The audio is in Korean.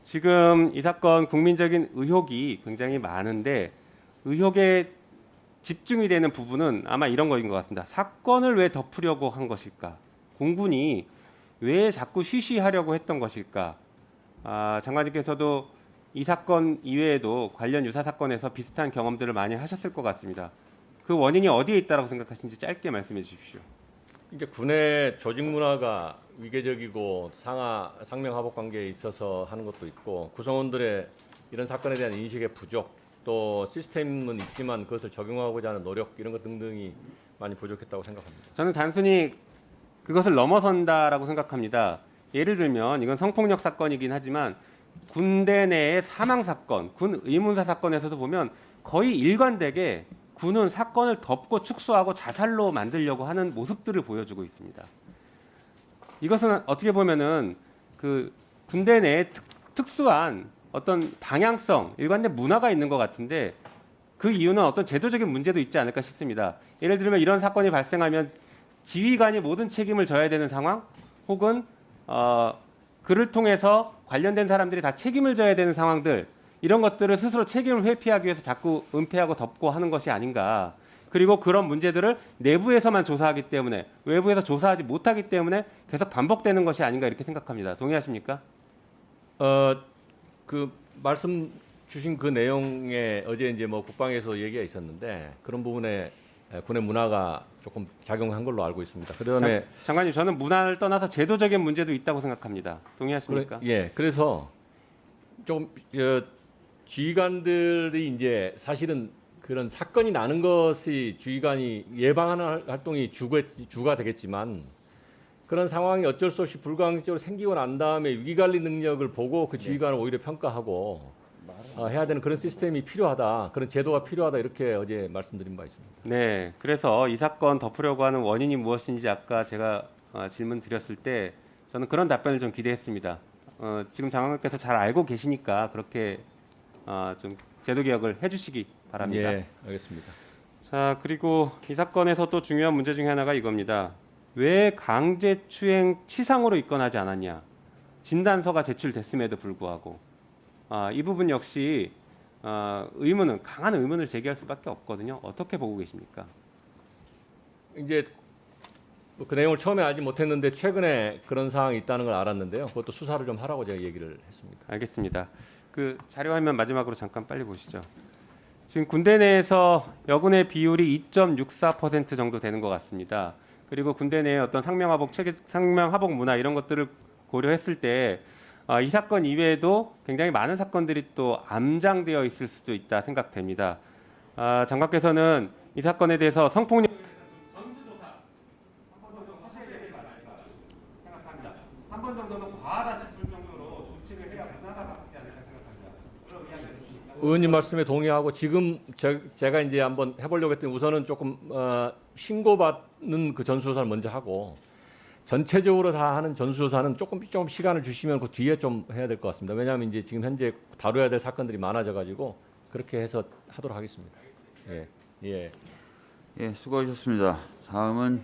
지금 이 사건 국민적인 의혹이 굉장히 많은데 의혹에 집중이 되는 부분은 아마 이런 거인 것 같습니다. 사건을 왜 덮으려고 한 것일까? 공군이 왜 자꾸 쉬쉬하려고 했던 것일까? 장관님께서도 이 사건 이외에도 관련 유사 사건에서 비슷한 경험들을 많이 하셨을 것 같습니다. 그 원인이 어디에 있다고 생각하시는지 짧게 말씀해 주십시오. 이제 군의 조직 문화가 위계적이고 상명하복 관계에 있어서 하는 것도 있고 구성원들의 이런 사건에 대한 인식의 부족, 또 시스템은 있지만 그것을 적용하고자 하는 노력 이런 것 등등이 많이 부족했다고 생각합니다. 저는 단순히 그것을 넘어선다라고 생각합니다. 예를 들면 이건 성폭력 사건이긴 하지만 군대 내의 사망 사건, 군 의문사 사건에서도 보면 거의 일관되게 군은 사건을 덮고 축소하고 자살로 만들려고 하는 모습들을 보여주고 있습니다. 이것은 어떻게 보면은 그 군대 내에 특수한 어떤 방향성, 일관된 문화가 있는 것 같은데 그 이유는 어떤 제도적인 문제도 있지 않을까 싶습니다. 예를 들면 이런 사건이 발생하면 지휘관이 모든 책임을 져야 되는 상황, 혹은 그를 통해서 관련된 사람들이 다 책임을 져야 되는 상황들, 이런 것들을 스스로 책임을 회피하기 위해서 자꾸 은폐하고 덮고 하는 것이 아닌가. 그리고 그런 문제들을 내부에서만 조사하기 때문에 외부에서 조사하지 못하기 때문에 계속 반복되는 것이 아닌가 이렇게 생각합니다. 동의하십니까? 그 말씀 주신 그 내용에 어제 이제 뭐 국방에서 얘기가 있었는데 그런 부분에 군의 문화가 조금 작용한 걸로 알고 있습니다. 그다음에 장관님, 저는 문화를 떠나서 제도적인 문제도 있다고 생각합니다. 동의하십니까? 예, 그래서 좀 지휘관들이 이제 사실은 그런 사건이 나는 것이 지휘관이 예방하는 활동이 주가 되겠지만 그런 상황이 어쩔 수 없이 불가항력적으로 생기고 난 다음에 위기관리 능력을 보고 그 지휘관을 오히려 평가하고 해야 되는 그런 시스템이 필요하다, 그런 제도가 필요하다 이렇게 어제 말씀드린 바 있습니다. 네, 그래서 이 사건 덮으려고 하는 원인이 무엇인지 아까 제가 질문 드렸을 때 저는 그런 답변을 좀 기대했습니다. 지금 장관께서 잘 알고 계시니까 그렇게 좀 제도 개혁을 해주시기 바랍니다. 예, 알겠습니다. 자, 그리고 이 사건에서 또 중요한 문제 중에 하나가 이겁니다. 왜 강제추행 치상으로 입건하지 않았냐? 진단서가 제출됐음에도 불구하고 이 부분 역시 강한 의문을 제기할 수밖에 없거든요. 어떻게 보고 계십니까? 이제 그 내용을 처음에 알지 못했는데 최근에 그런 상황이 있다는 걸 알았는데요. 그것도 수사를 좀 하라고 제가 얘기를 했습니다. 알겠습니다. 그 자료 화면 마지막으로 잠깐 빨리 보시죠. 지금 군대 내에서 여군의 비율이 2.64% 정도 되는 것 같습니다. 그리고 군대 내의 어떤 상명하복 문화 이런 것들을 고려했을 때 이 사건 이외에도 굉장히 많은 사건들이 또 암장되어 있을 수도 있다 생각됩니다. 장관께서는 이 사건에 대해서 성폭력 전수조사 한 번 정도 하셔야 되지 않을까 생각합니다. 한 번 정도는 과하다 싶을 정도로 조치를 해야 문화가 바뀌지 않을까 생각합니다. 그런 의향이 있으십니까? 의원님 말씀에 동의하고 지금 제가 이제 한번 해보려고 했더니 우선은 조금 신고받는 그 전수조사를 먼저 하고 전체적으로 다 하는 전수조사는 조금 시간을 주시면 그 뒤에 좀 해야 될 것 같습니다. 왜냐하면 이제 지금 현재 다뤄야 될 사건들이 많아져가지고 그렇게 해서 하도록 하겠습니다. 예, 예. 예, 수고하셨습니다. 다음은